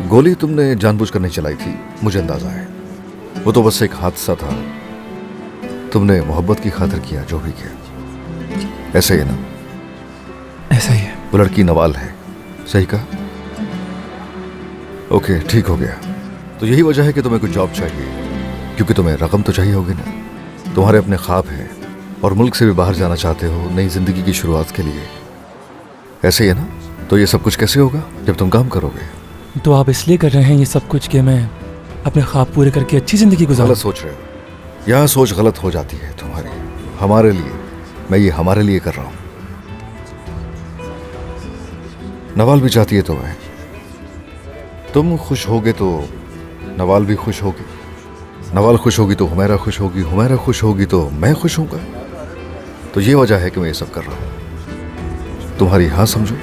गोली तुमने जानबूझकर नहीं चलाई थी, मुझे अंदाजा है। वो तो बस एक हादसा था। तुमने मोहब्बत की खातिर किया जो भी किया। ऐसे ही है ना? ऐसा ही है। वो लड़की नवाल है, सही कहा? ओके, ठीक हो गया। तो यही वजह है कि तुम्हें कुछ जॉब चाहिए, क्योंकि तुम्हें रकम तो चाहिए होगी ना। तुम्हारे अपने ख्वाब हैं और मुल्क से भी बाहर जाना चाहते हो नई जिंदगी की शुरुआत के लिए। ऐसे ही है ना? तो ये सब कुछ कैसे होगा जब तुम काम करोगे? तो आप इसलिए कर रहे हैं ये सब कुछ कि मैं अपने ख्वाब पूरे करके अच्छी जिंदगी गुजारूं? गलत सोच रहे हो। यहाँ सोच गलत हो जाती है तुम्हारी। हमारे लिए, मैं ये हमारे लिए कर रहा हूँ। नवाल भी चाहती है तुम्हें। तुम खुश होगे तो नवाल भी खुश होगी। नवाल खुश होगी तो हुमैरा खुश होगी। हुमैरा खुश होगी तो मैं खुश होऊंगा। तो ये वजह है कि मैं ये सब कर रहा हूँ। तुम्हारी हाँ समझो।